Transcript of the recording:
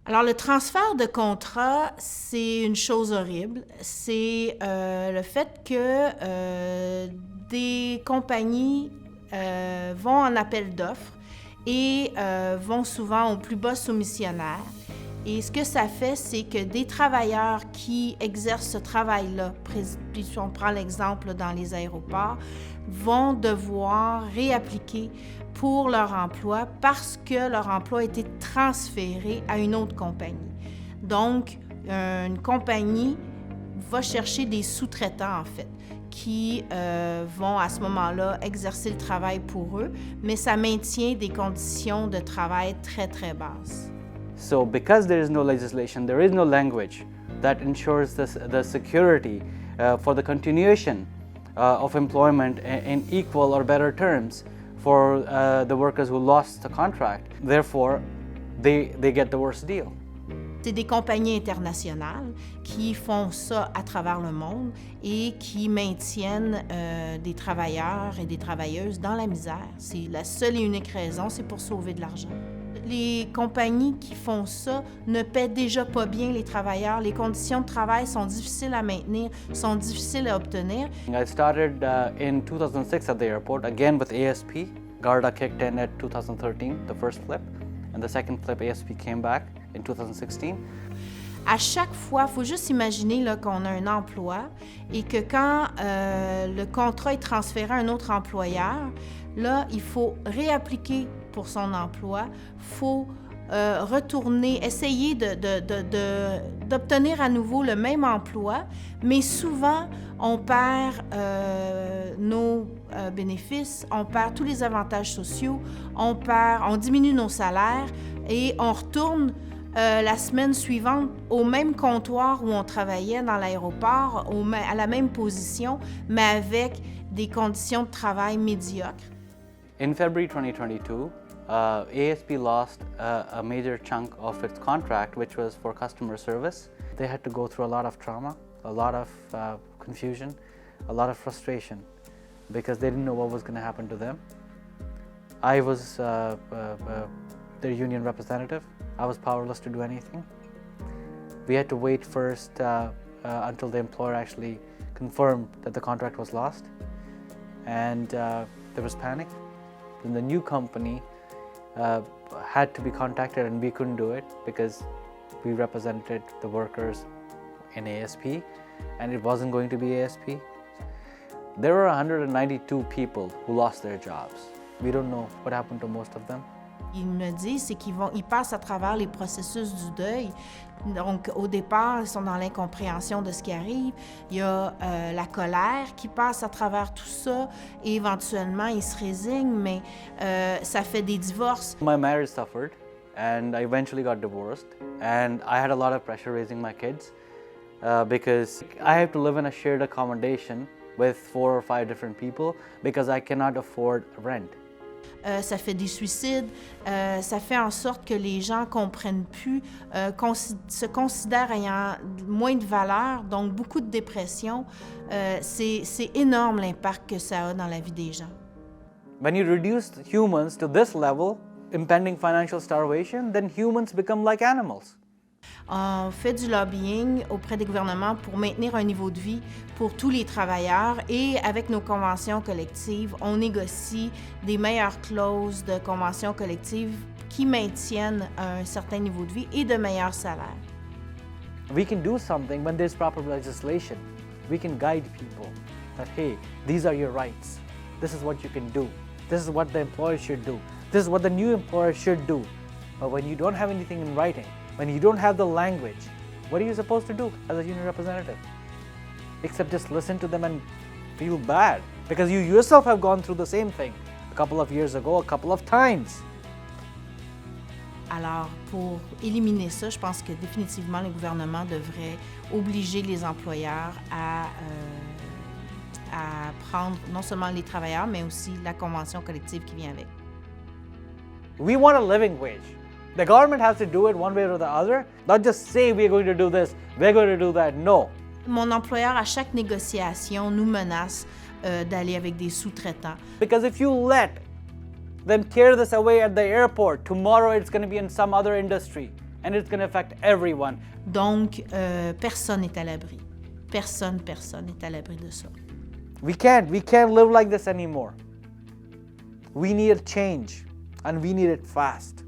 Alors, le transfert de contrat, c'est une chose horrible. C'est le fait que des compagnies vont en appel d'offres et vont souvent au plus bas soumissionnaire. Et ce que ça fait, c'est que des travailleurs qui exercent ce travail-là, si on prend l'exemple dans les aéroports, vont devoir réappliquer pour leur emploi parce que leur emploi a été transféré à une autre compagnie. Donc, une compagnie va chercher des sous-traitants, en fait, qui vont à ce moment-là exercer le travail pour eux, mais ça maintient des conditions de travail très, très basses. So because there is no legislation, there is no language that ensures the security for the continuation of employment in equal or better terms for the workers who lost the contract. Therefore, they get the worst deal. C'est des compagnies internationales qui font ça à travers le monde et qui maintiennent des travailleurs et des travailleuses dans la misère. C'est la seule et unique raison, c'est pour sauver de l'argent. Les compagnies qui font ça ne paient déjà pas bien les travailleurs. Les conditions de travail sont difficiles à maintenir, sont difficiles à obtenir. I started in 2006 at the airport, again with ASP. Garda kicked in at 2013, the first flip, and the second flip ASP came back in 2016. À chaque fois, il faut juste imaginer là, qu'on a un emploi et que quand le contrat est transféré à un autre employeur, là, il faut réappliquer pour son emploi, il faut retourner, essayer d'obtenir à nouveau le même emploi, mais souvent, on perd nos bénéfices, on perd tous les avantages sociaux, on diminue nos salaires et on retourne la semaine suivante au même comptoir où on travaillait dans l'aéroport, à la même position, mais avec des conditions de travail médiocres. In February 2022, ASP lost a major chunk of its contract, which was for customer service. They had to go through a lot of trauma, a lot of confusion, a lot of frustration because they didn't know what was going to happen to them. I was their union representative. I was powerless to do anything. We had to wait first until the employer actually confirmed that the contract was lost, and there was panic. Then the new company had to be contacted, and we couldn't do it because we represented the workers in ASP, and it wasn't going to be ASP. There were 192 people who lost their jobs. We don't know what happened to most of them. Ils me disent, c'est qu'ils passent à travers les processus du deuil. Donc, au départ, ils sont dans l'incompréhension de ce qui arrive. Il y a la colère qui passe à travers tout ça et éventuellement, ils se résignent, mais ça fait des divorces. My marriage suffered and I eventually got divorced, and I had a lot of pressure raising my kids because I have to live in a shared accommodation with 4 or 5 different people because I cannot afford rent. Ça fait des suicides, ça fait en sorte que les gens ne comprennent plus, se considèrent ayant moins de valeur, donc beaucoup de dépression. C'est énorme l'impact que ça a dans la vie des gens. When you reduce humans to this level, impending financial starvation, then humans become like animals. On fait du lobbying auprès des gouvernements pour maintenir un niveau de vie pour tous les travailleurs et avec nos conventions collectives, on négocie des meilleures clauses de conventions collectives qui maintiennent un certain niveau de vie et de meilleurs salaires. We can do something when there's proper legislation. We can guide people that, hey, these are your rights. This is what you can do. This is what the employer should do. This is what the new employer should do. But when you don't have anything in writing, when you don't have the language, what are you supposed to do as a union representative? Except just listen to them and feel bad because you yourself have gone through the same thing a couple of years ago, a couple of times. Alors, pour éliminer ça, je pense que définitivement, le gouvernement devrait obliger les employeurs à prendre non seulement les travailleurs, mais aussi la convention collective qui vient avec. We want a living wage. The government has to do it one way or the other, not just say we're going to do this, we're going to do that. No. Mon employeur, à chaque négociation, nous menace d'aller avec des sous-traitants. Because if you let them tear this away at the airport, tomorrow it's going to be in some other industry, and it's going to affect everyone. Donc, personne n'est à l'abri. Personne n'est à l'abri de ça. We can't live like this anymore. We need a change, and we need it fast.